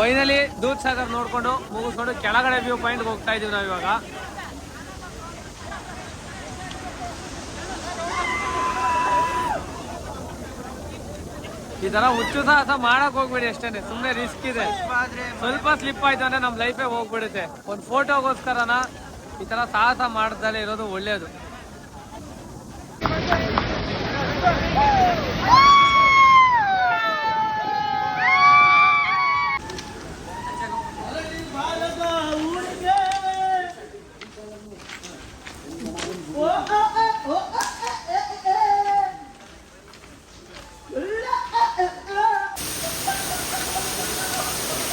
Finally doodh Sagar ನೋಡ್ಕೊಂಡು ಮುಗಿಸ್ಕೊಂಡು ಕೆಳಗಡೆ ವ್ಯೂ ಪಾಯಿಂಟ್ ಹೋಗ್ತಾ ಇದೀವಿ ನಾವು ಇವಾಗ. ಈ ತರ ಹುಚ್ಚು ಸಾಹಸ ಮಾಡಕ್ ಹೋಗ್ಬೇಡಿ ಅಷ್ಟೇನೆ, ಸುಮ್ಮನೆ ರಿಸ್ಕ್ ಇದೆ. ಸ್ವಲ್ಪ ಸ್ಲಿಪ್ ಆಯ್ತು ಅಂದ್ರೆ ನಮ್ ಲೈಫೇ ಹೋಗ್ಬಿಡುತ್ತೆ. ಒಂದು ಫೋಟೋಗೋಸ್ಕರನ ಈ ತರ ಸಾಹಸ ಮಾಡ್ದಲೇ ಇರೋದು ಒಳ್ಳೇದು.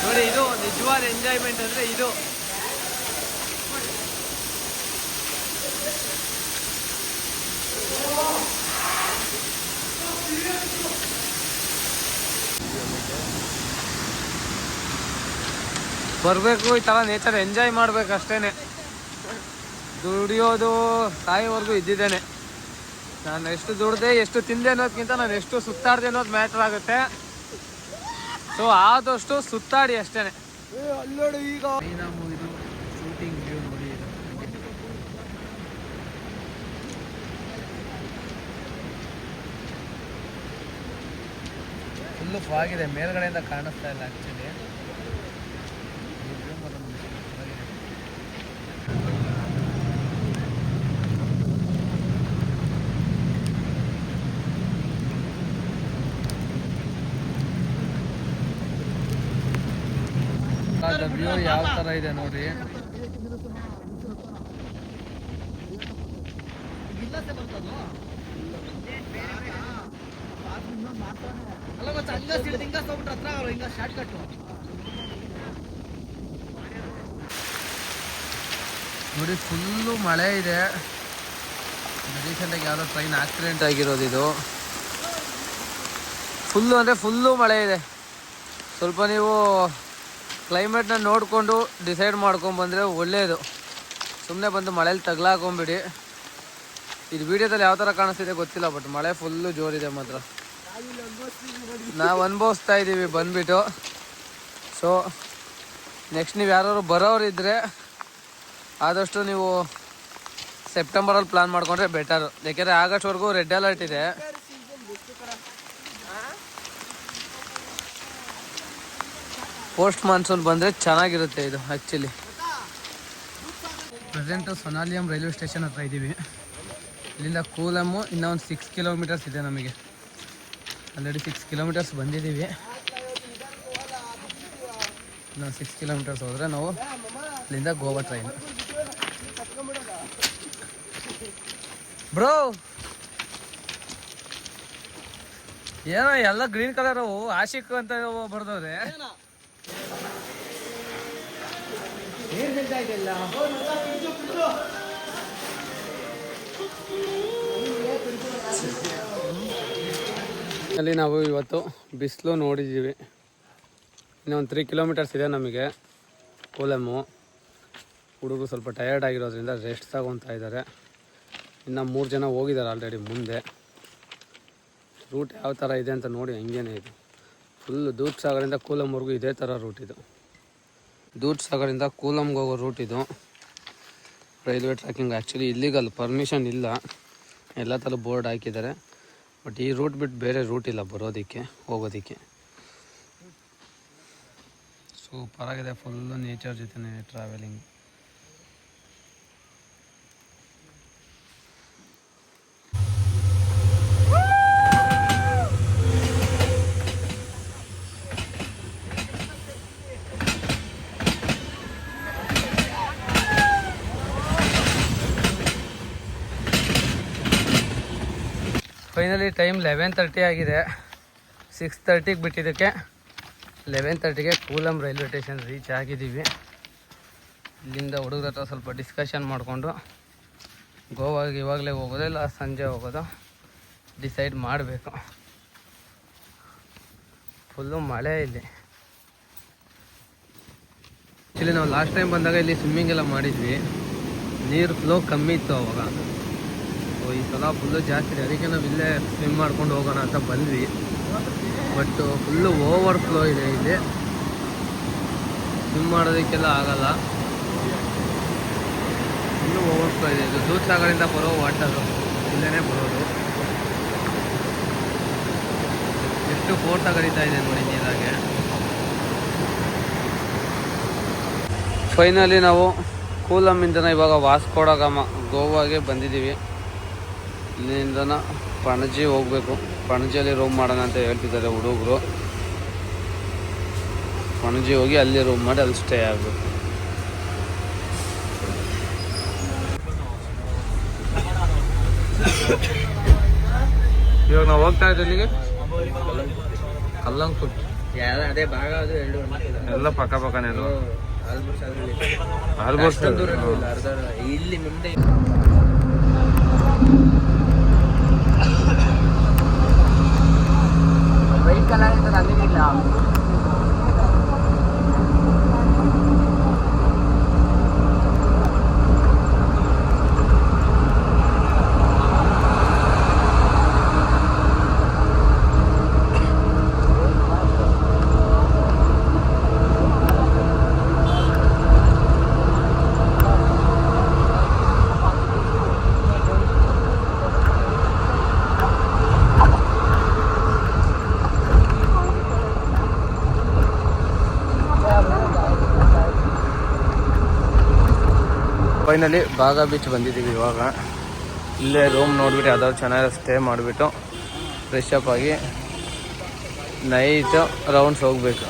ನೋಡಿ, ಇದು ನಿಜವಾದ ಎಂಜಾಯ್ಮೆಂಟ್ ಅಂದ್ರೆ ಇದು. ಬರ್ಬೇಕು, ಈ ತರ ನೇಚರ್ ಎಂಜಾಯ್ ಮಾಡ್ಬೇಕು ಅಷ್ಟೇನೆ. ದುಡಿಯೋದು ಸಾಯೋವರೆಗೂ ಇದ್ದಿದ್ದೇನೆ. ನಾನು ಎಷ್ಟು ದುಡ್ದೆ ಎಷ್ಟು ತಿಂದೆ ಅನ್ನೋದಕ್ಕಿಂತ ನಾನು ಎಷ್ಟು ಸುತ್ತಾಡ್ದೆ ಅನ್ನೋದು ಮ್ಯಾಟರ್ ಆಗುತ್ತೆ. ಸೊ ಆದಷ್ಟು ಸುತ್ತಾಡಿ ಅಷ್ಟೇನೆ. ಈಗ ಶೂಟಿಂಗ್ ವ್ಯೂ ನೋಡಿ, ಫುಲ್ಲು ಫಾಗಿದೆ, ಮೇಲ್ಗಡೆಯಿಂದ ಕಾಣಿಸ್ತಾ ಇಲ್ಲ ಆ್ಯಕ್ಚುಲಿ. ವ್ಯೂ ಯಾವ ತರ ಇದೆ ನೋಡಿ. ನೋಡಿ ಫುಲ್ಲು ಮಳೆ ಇದೆ. ರೀಸೆಂಟಾಗಿ ಯಾವುದೋ ಟ್ರೈನ್ ಆಕ್ಸಿಡೆಂಟ್ ಆಗಿರೋದು ಇದು. ಫುಲ್ಲು ಅಂದರೆ ಫುಲ್ಲು ಮಳೆ ಇದೆ. ಸ್ವಲ್ಪ ನೀವು ಕ್ಲೈಮೇಟ್ನ ನೋಡಿಕೊಂಡು ಡಿಸೈಡ್ ಮಾಡ್ಕೊಂಡ್ಬಂದರೆ ಒಳ್ಳೆಯದು. ಸುಮ್ಮನೆ ಬಂದು ಮಳೇಲಿ ತಗ್ಲಾಕೊಂಬಿಡಿ. ಇದು ವೀಡಿಯೋದಲ್ಲಿ ಯಾವ ಥರ ಕಾಣಿಸ್ತಿದೆ ಗೊತ್ತಿಲ್ಲ, ಬಟ್ ಮಳೆ ಫುಲ್ಲು ಜೋರಿದೆ ಮಾತ್ರ. ನಾವು ಅನುಭವಿಸ್ತಾ ಇದ್ದೀವಿ ಬಂದುಬಿಟ್ಟು. ಸೊ ನೆಕ್ಸ್ಟ್ ನೀವು ಯಾರು ಬರೋರಿದ್ದರೆ ಆದಷ್ಟು ನೀವು ಸೆಪ್ಟೆಂಬರಲ್ಲಿ ಪ್ಲ್ಯಾನ್ ಮಾಡಿಕೊಂಡ್ರೆ ಬೆಟರು. ಯಾಕೆಂದರೆ ಆಗಸ್ಟ್ವರೆಗೂ ರೆಡ್ ಅಲರ್ಟ್ ಇದೆ. ಪೋಸ್ಟ್ ಮಾನ್ಸೂನ್ ಬಂದರೆ ಚೆನ್ನಾಗಿರುತ್ತೆ ಇದು ಆ್ಯಕ್ಚುಲಿ. ಪ್ರೆಸೆಂಟು ಸೊನಾಲಿಯಂ ರೈಲ್ವೆ ಸ್ಟೇಷನ್ ಹತ್ರ ಇದ್ದೀವಿ. ಇಲ್ಲಿಂದ ಕೂಲಮ್ಮು ಇನ್ನೂ ಒಂದು 6 ಕಿಲೋಮೀಟರ್ಸ್ ಇದೆ ನಮಗೆ. ಆಲ್ರೆಡಿ 6 ಕಿಲೋಮೀಟರ್ಸ್ ಬಂದಿದ್ದೀವಿ. ಇನ್ನೊಂದು 6 ಕಿಲೋಮೀಟರ್ಸ್ ಹೋದರೆ ನಾವು ಇಲ್ಲಿಂದ ಗೋವಾ ಟ್ರೈನ್. ಬ್ರೋ ಏನೋ ಎಲ್ಲ ಗ್ರೀನ್ ಕಲರ್ ಆಶಿಕ್ ಅಂತ ಬರ್ದವ್ರೆ. ಅಲ್ಲಿ ನಾವು ಇವತ್ತು ಬಿಸಿಲು ನೋಡಿದ್ದೀವಿ. ಇನ್ನೊಂದು 3 ಕಿಲೋಮೀಟರ್ಸ್ ಇದೆ ನಮಗೆ ಕೋಲಮ್ಮು. ಹುಡುಗರು ಸ್ವಲ್ಪ ಟಯರ್ಡ್ ಆಗಿರೋದ್ರಿಂದ ರೆಸ್ಟ್ ತಗೊತಾ ಇದ್ದಾರೆ. ಇನ್ನು 3 ಜನ ಹೋಗಿದ್ದಾರೆ ಆಲ್ರೆಡಿ ಮುಂದೆ. ರೂಟ್ ಯಾವ ಥರ ಇದೆ ಅಂತ ನೋಡಿ. ಹಂಗೇನೆ ಇದು ಫುಲ್ಲು ದೂದ್ ಸಾಗರಿಂದ ಕೂಲಮ್ವರೆಗೂ ಇದೇ ಥರ ರೂಟ್ ಇದು. ದೂದ್ ಸಾಗರಿಂದ ಕೂಲಮ್ಗೆ ಹೋಗೋ ರೂಟ್ ಇದು. Railway tracking actually illegal, permission ಇಲ್ಲ. ಎಲ್ಲ ಥರ ಬೋರ್ಡ್ ಹಾಕಿದ್ದಾರೆ. ಬಟ್ ಈ ರೂಟ್ ಬಿಟ್ಟು ಬೇರೆ ರೂಟ್ ಇಲ್ಲ ಬರೋದಕ್ಕೆ ಹೋಗೋದಕ್ಕೆ. ಸೂಪರಾಗಿದೆ, ಫುಲ್ಲು ನೇಚರ್ ಜೊತೆ ಟ್ರಾವೆಲಿಂಗ್. ಫೈನಲಿ ಟೈಮ್ 11:30 ಆಗಿದೆ. 6:30ಗೆ ಬಿಟ್ಟಿದ್ದಕ್ಕೆ 11:30ಗೆ ಕೂಲಮ್ ರೈಲ್ವೆ ಸ್ಟೇಷನ್ ರೀಚ್ ಆಗಿದ್ದೀವಿ. ಇಲ್ಲಿಂದ ಹುಡುಗರ ಹತ್ರ ಸ್ವಲ್ಪ ಡಿಸ್ಕಷನ್ ಮಾಡಿಕೊಂಡು ಗೋವಾಗೆ ಇವಾಗಲೇ ಹೋಗೋದು ಇಲ್ಲ ಸಂಜೆ ಹೋಗೋದು ಡಿಸೈಡ್ ಮಾಡಬೇಕು. ಫುಲ್ಲು ಮಳೆ ಇಲ್ಲಿ. ಆ್ಯಕ್ಚುಲಿ ನಾವು ಲಾಸ್ಟ್ ಟೈಮ್ ಬಂದಾಗ ಇಲ್ಲಿ ಸ್ವಿಮ್ಮಿಂಗ್ ಎಲ್ಲ ಮಾಡಿದ್ವಿ. ನೀರು ಫ್ಲೋ ಕಮ್ಮಿ ಇತ್ತು ಅವಾಗ. ಈ ಸಲ ಫುಲ್ಲು ಜಾಸ್ತಿ ಇದೆ. ಅದಕ್ಕೆ ನಾವು ಇಲ್ಲೇ ಸ್ವಿಮ್ ಮಾಡ್ಕೊಂಡು ಹೋಗೋಣ ಅಂತ ಬಂದ್ವಿ. ಬಟ್ ಫುಲ್ಲು ಓವರ್ ಫ್ಲೋ ಇದೆ ಇಲ್ಲಿ. ಸ್ವಿಮ್ ಮಾಡೋದಕ್ಕೆಲ್ಲ ಆಗಲ್ಲ, ಇನ್ನೂ ಓವರ್ಫ್ಲೋ ಇದೆ. ಇದು ದೂಧಸಾಗರಿಂದ ಬರೋ ವಾಟರು ಇಲ್ಲೇ ಬರೋದು. ಎಷ್ಟು ಫೋರ್ಸಾಗಿ ಹರಿತಾ ಇದೆ ನೋಡಿ ನೀರಾಗೆ. ಫೈನಲಿ ನಾವು ಕೂಲಮ್ಮಿಂದನ ಇವಾಗ ವಾಸ್ಕೋಡ ಗಾಮ ಗೋವಾಗೆ ಬಂದಿದ್ದೀವಿ. ಇಲ್ಲಿಂದನ ಪಣಜಿ ಹೋಗಬೇಕು. ಪಣಜಿಯಲ್ಲಿ ರೂಮ್ ಮಾಡೋಣ ಅಂತ ಹೇಳ್ತಿದ್ದಾರೆ ಹುಡುಗರು. ಪಣಜಿ ಹೋಗಿ ಅಲ್ಲಿ ರೂಮ್ ಮಾಡಿ ಅಲ್ಲಿ ಸ್ಟೇ ಆಗಬೇಕು. ಇವಾಗ ನಾವು ಹೋಗ್ತಾ ಇದ್ದೀವಿ ಇಲ್ಲಿಗೆ ಕಲ್ಲಂಕುಟ್. ಅದೇ ಭಾಗ ಎಲ್ಲ ಪಕ್ಕ ಪಕ್ಕನೇ ಆಲ್ಮೋಸ್ಟ್ ಇಲ್ಲಿ ಮುಂದೆ ವೈಟ್ ಕಲರ್ ಇರ್ತದೆ ಅಲ್ಲಿಗಿಲ್ಲ. ಫೈನಲಿ ಬಾಗಾ ಬೀಚ್ ಬಂದಿದ್ದೀವಿ. ಇವಾಗ ಇಲ್ಲೇ ರೂಮ್ ನೋಡಿಬಿಟ್ಟು ಯಾವ್ದಾದ್ರು ಚೆನ್ನಾಗಿ ಸ್ಟೇ ಮಾಡಿಬಿಟ್ಟು ಫ್ರೆಶ್ ಅಪ್ ಆಗಿ ನೈಟು ರೌಂಡ್ಸ್ ಹೋಗಬೇಕು.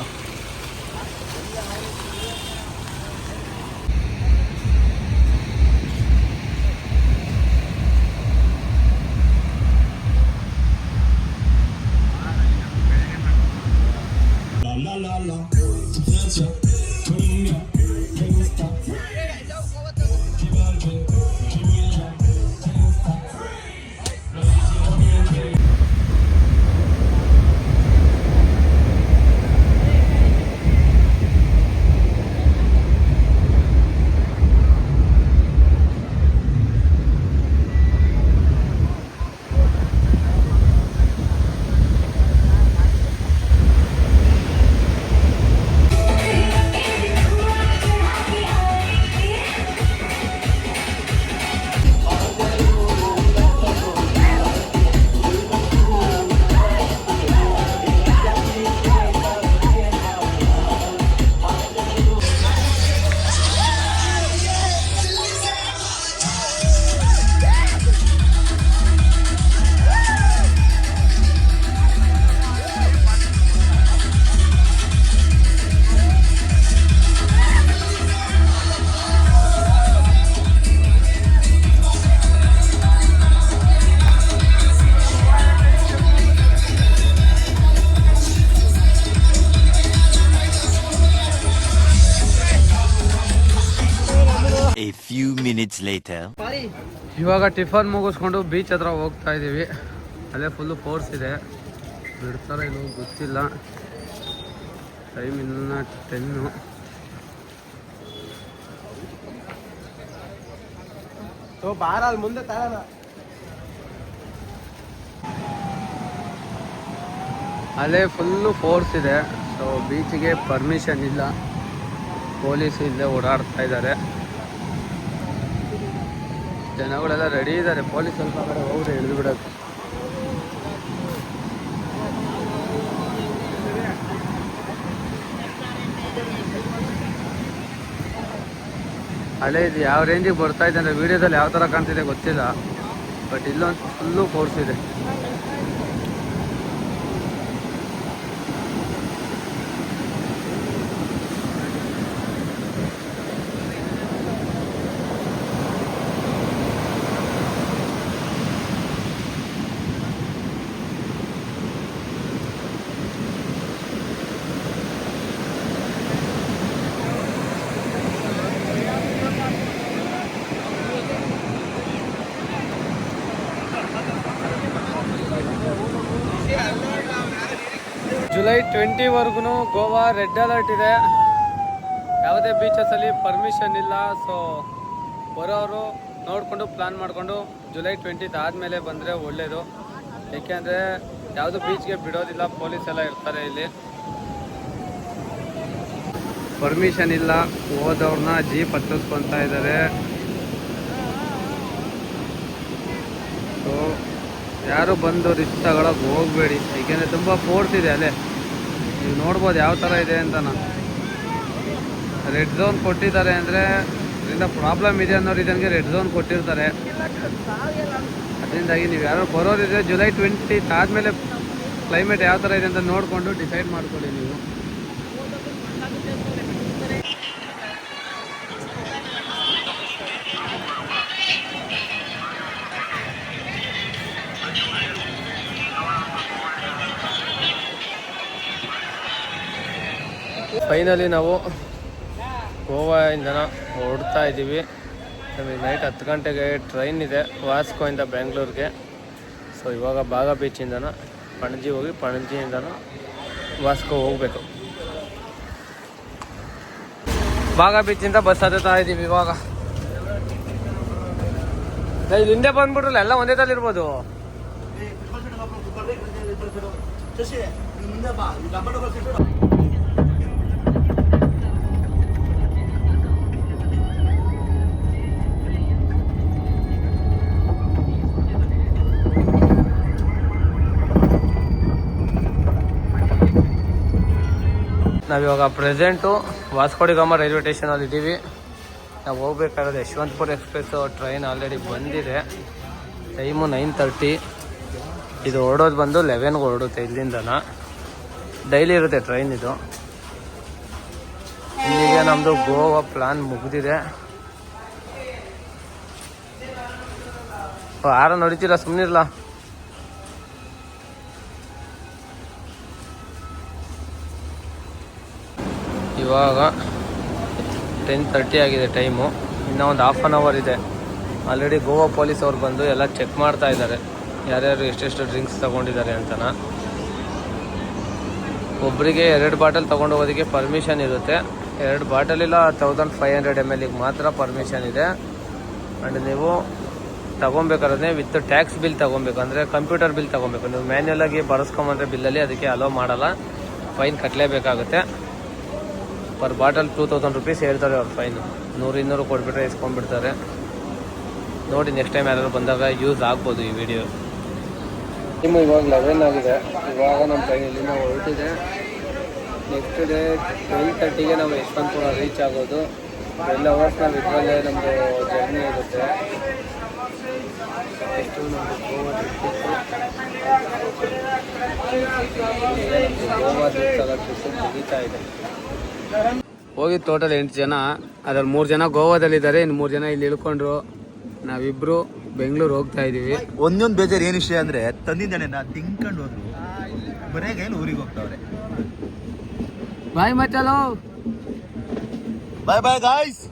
A few minutes later. ಇವಾಗ ಟಿಫನ್ ಮುಗಿಸ್ಕೊಂಡು ಬೀಚ್ ಹತ್ರ ಹೋಗ್ತಾ ಇದ್ದೀವಿ. ಅಲ್ಲೇ ಫುಲ್ಲು ಫೋರ್ಸ್ ಇದೆ, ಬಿಡ್ತಾರ ಇಲ್ಲ ಗೊತ್ತಿಲ್ಲ. ಟೈಮ್ ಇನ್ನು 10. ಮುಂದೆ ಅಲ್ಲೇ ಫುಲ್ಲು ಫೋರ್ಸ್ ಇದೆ. ಸೊ ಬೀಚಿಗೆ ಪರ್ಮಿಷನ್ ಇಲ್ಲ, ಪೊಲೀಸ್ ಇಲ್ಲೇ ಓಡಾಡ್ತಾ ಇದ್ದಾರೆ. ಜನಗಳೆಲ್ಲ ರೆಡಿ ಇದ್ದಾರೆ. ಪೊಲೀಸ್ ಸ್ವಲ್ಪ ಕಡೆ ಹೋಗ್ರೆ ಹಿಡಿದು ಬಿಡೋದು. ಅಲ್ಲೇ ಇದು ಯಾವ ರೇಂಜಿಗೆ ಬರ್ತಾ ಇದೆ ಅಂದರೆ ವೀಡಿಯೋದಲ್ಲಿ ಯಾವ ಥರ ಕಾಣ್ತಿದೆ ಗೊತ್ತಿಲ್ಲ, ಬಟ್ ಇಲ್ಲೊಂದು ಫುಲ್ಲು ಫೋರ್ಸ್ ಇದೆ. ಜುಲೈ 20ವರೆಗೂ ಗೋವಾ ರೆಡ್ ಅಲರ್ಟ್ ಇದೆ. ಯಾವುದೇ ಬೀಚಸಲ್ಲಿ ಪರ್ಮಿಷನ್ ಇಲ್ಲ. ಸೊ ಬರೋರು ನೋಡಿಕೊಂಡು ಪ್ಲ್ಯಾನ್ ಮಾಡಿಕೊಂಡು ಜುಲೈ 20 ಆದಮೇಲೆ ಬಂದರೆ ಒಳ್ಳೆಯದು. ಏಕೆಂದರೆ ಯಾವುದು ಬೀಚ್ಗೆ ಬಿಡೋದಿಲ್ಲ, ಪೊಲೀಸ್ ಎಲ್ಲ ಇರ್ತಾರೆ ಇಲ್ಲಿ. ಪರ್ಮಿಷನ್ ಇಲ್ಲ, ಹೋದವ್ರನ್ನ ಜೀಪ್ ಹತ್ತಿಸ್ಕೊತಾ ಇದ್ದಾರೆ. ಸೊ ಯಾರು ಬಂದು ರಿಸ್ಕ್ ತಗೊಳಕ್ಕೆ ಹೋಗಬೇಡಿ, ಏಕೆಂದರೆ ತುಂಬ ಫೋರ್ಸ್ ಇದೆ ಅಲ್ಲೇ. ನೀವು ನೋಡ್ಬೋದು ಯಾವ ಥರ ಇದೆ ಅಂತ. ರೆಡ್ ಝೋನ್ ಕೊಟ್ಟಿದ್ದಾರೆ ಅಂದರೆ ಅದರಿಂದ ಪ್ರಾಬ್ಲಮ್ ಇದೆ ಅನ್ನೋ ರೀಸನ್ಗೆ ರೆಡ್ ಝೋನ್ ಕೊಟ್ಟಿರ್ತಾರೆ. ಅದರಿಂದಾಗಿ ನೀವು ಯಾರು ಬರೋರಿದ್ರೆ ಜುಲೈ 20 ಆದಮೇಲೆ ಕ್ಲೈಮೇಟ್ ಯಾವ ಥರ ಇದೆ ಅಂತ ನೋಡಿಕೊಂಡು ಡಿಸೈಡ್ ಮಾಡ್ಕೊಳ್ಳಿ ನೀವು. ಫೈನಲಿ ನಾವು ಗೋವಾಯಿಂದ ಹೊರಡ್ತಾ ಇದ್ದೀವಿ. ನಮಗೆ ನೈಟ್ 10 ಗಂಟೆಗೆ ಟ್ರೈನ್ ಇದೆ ವಾಸ್ಕೋಯಿಂದ ಬೆಂಗಳೂರಿಗೆ. ಸೊ ಇವಾಗ ಬಾಗ ಬೀಚಿಂದನ ಪಣಜಿ ಹೋಗಿ ಪಣಜಿಯಿಂದನೂ ವಾಸ್ಕೋ ಹೋಗಬೇಕು. ಬಾಗ ಬೀಚಿಂದ ಬಸ್ ಹತ್ತಾ ಇದ್ದೀವಿ ಇವಾಗ. ಇಲ್ಲಿ ಹಿಂದೆ ಬಂದ್ಬಿಟ್ರಲ್ಲ, ಎಲ್ಲ ಒಂದೇ ತಲೆ ಇರ್ಬೋದು. ನಾವಿವಾಗ ಪ್ರೆಸೆಂಟು ವಾಸ್ಕೋಡಿಗಾಮ ರೈಲ್ವೆ ಸ್ಟೇಷನಲ್ಲಿ ಇದ್ದೀವಿ. ನಾವು ಹೋಗ್ಬೇಕಾದ್ರೆ ಯಶವಂತಪುರ ಎಕ್ಸ್ಪ್ರೆಸ್ ಟ್ರೈನ್ ಆಲ್ರೆಡಿ ಬಂದಿದೆ. ಟೈಮು 9:30. ಇದು ಹೊರಡೋದು ಬಂದು 11ಗೆ ಹೊರಡುತ್ತೆ ಇಲ್ಲಿಂದನ. ಡೈಲಿ ಇರುತ್ತೆ ಟ್ರೈನ್ ಇದು. ಇಲ್ಲಿಗೆ ನಮ್ಮದು ಗೋವಾ ಪ್ಲಾನ್ ಮುಗಿದಿದೆ. ಆರ ನೋಡಿತೀರ, ಸುಮ್ಮನಿರಲ್ಲ. ಇವಾಗ 10:30 ಆಗಿದೆ ಟೈಮು. ಇನ್ನೂ ಒಂದು ½ ಆನ್ ಅವರ್ ಇದೆ. ಆಲ್ರೆಡಿ ಗೋವಾ ಪೊಲೀಸ್ ಅವ್ರು ಬಂದು ಎಲ್ಲ ಚೆಕ್ ಮಾಡ್ತಾ ಇದ್ದಾರೆ, ಯಾರ್ಯಾರು ಎಷ್ಟೆಷ್ಟು ಡ್ರಿಂಕ್ಸ್ ತೊಗೊಂಡಿದ್ದಾರೆ ಅಂತನ. ಒಬ್ಬರಿಗೆ 2 ಬಾಟಲ್ ತೊಗೊಂಡು ಹೋಗೋದಕ್ಕೆ ಪರ್ಮಿಷನ್ ಇರುತ್ತೆ. 2 ಬಾಟಲಿಲ್ಲ 1500 ml ಮಾತ್ರ ಪರ್ಮಿಷನ್ ಇದೆ. ಆ್ಯಂಡ್ ನೀವು ತೊಗೊಬೇಕಾದ್ರೆ ವಿತ್ ಟ್ಯಾಕ್ಸ್ ಬಿಲ್ ತೊಗೊಬೇಕು, ಅಂದರೆ ಕಂಪ್ಯೂಟರ್ ಬಿಲ್ ತೊಗೊಬೇಕು. ನೀವು ಮ್ಯಾನ್ಯಲಾಗಿ ಬರೆಸ್ಕೊಂಬಂದ್ರೆ ಬಿಲ್ಲಲ್ಲಿ ಅದಕ್ಕೆ ಅಲೋ ಮಾಡಲ್ಲ, ಫೈನ್ ಕಟ್ಟಲೇಬೇಕಾಗುತ್ತೆ. ಪರ್ ಬಾಟಲ್ 2000 rupees ಹೇಳ್ತಾರೆ ಅವ್ರು ಫೈನು. 100-200 ಕೊಟ್ಬಿಟ್ರೆ ಇಸ್ಕೊಂಡ್ಬಿಡ್ತಾರೆ. ನೋಡಿ, ನೆಕ್ಸ್ಟ್ ಟೈಮ್ ಯಾರು ಬಂದಾಗ ಯೂಸ್ ಆಗ್ಬೋದು ಈ ವಿಡಿಯೋ. ಇನ್ನು ಇವಾಗ 11 ಆಗಿದೆ. ಇವಾಗ ನಮ್ಮ ಟ್ರೈನ್ ಇಲ್ಲಿಂದ ಹೊರಟಿದೆ. ನೆಕ್ಸ್ಟ್ ಡೇ 12:30ಗೆ ನಾವು ಯಶವಂತಪುರ ರೀಚ್ ಆಗೋದು. 12 hours ನಾವು ಇದರಲ್ಲೇ ನಮ್ಮದು ಜರ್ನಿ ಇರುತ್ತೆ. ಎಷ್ಟು ನಮ್ಮದು ಗೋವಾ ಟ್ರಿಪ್ ಮುಗೀತಾ ಇದೆ. ಹೋಗಿದ್ದು ಟೋಟಲ್ 8 ಜನ. ಅದ್ರಲ್ಲಿ 3 ಜನ ಗೋವಾದಲ್ಲಿದ್ದಾರೆ, ಇನ್ನು 3 ಜನ ಇಲ್ಲಿ ಇಳ್ಕೊಂಡ್ರು. ನಾವಿಬ್ರು ಬೆಂಗಳೂರು ಹೋಗ್ತಾ ಇದೀವಿ. ಒಂದೊಂದು ಬೇಜಾರು ಏನು ವಿಷಯ ಅಂದ್ರೆ ತಂದಿದ್ದಾನೆ ತಿಂಕೊಂಡು ಹೋದ್ರು, ಬರೇ ಕೈಲಿ ಊರಿಗೆ ಹೋಗ್ತಾವ್ರೆ. ಬಾಯ್ ಮಚ್ಚಲೋ, ಬಾಯ್ ಬಾಯ್ ಗಾಯ್ಸ್.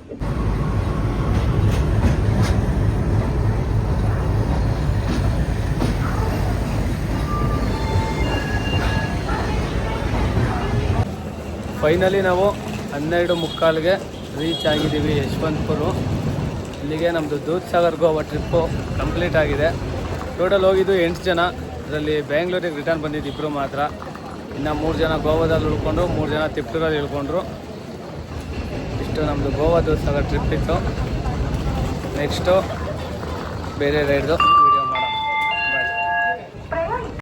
ಫೈನಲಿ ನಾವು 12:45ಗೆ ರೀಚ್ ಆಗಿದ್ದೀವಿ ಯಶವಂತಪುರ. ಇಲ್ಲಿಗೆ ನಮ್ಮದು ದೂದ್ಸಾಗರ್ ಗೋವಾ ಟ್ರಿಪ್ಪು ಕಂಪ್ಲೀಟ್ ಆಗಿದೆ. ಟೋಟಲ್ ಹೋಗಿದ್ದು 8 ಜನ. ಅದರಲ್ಲಿ ಬೆಂಗಳೂರಿಗೆ ರಿಟರ್ನ್ ಬಂದಿದ್ದು 2 ಮಾತ್ರ. ಇನ್ನು 3 ಜನ ಗೋವಾದಲ್ಲಿ ಉಳ್ಕೊಂಡ್ರು, 3 ಜನ ತಿಪ್ಟೂರಲ್ಲಿ ಇಳ್ಕೊಂಡ್ರು. ಇಷ್ಟು ನಮ್ಮದು ಗೋವಾ ದೂದ್ಸಾಗರ್ ಟ್ರಿಪ್ ಇತ್ತು. ನೆಕ್ಸ್ಟು ಬೇರೆ ರೈಡ್ದು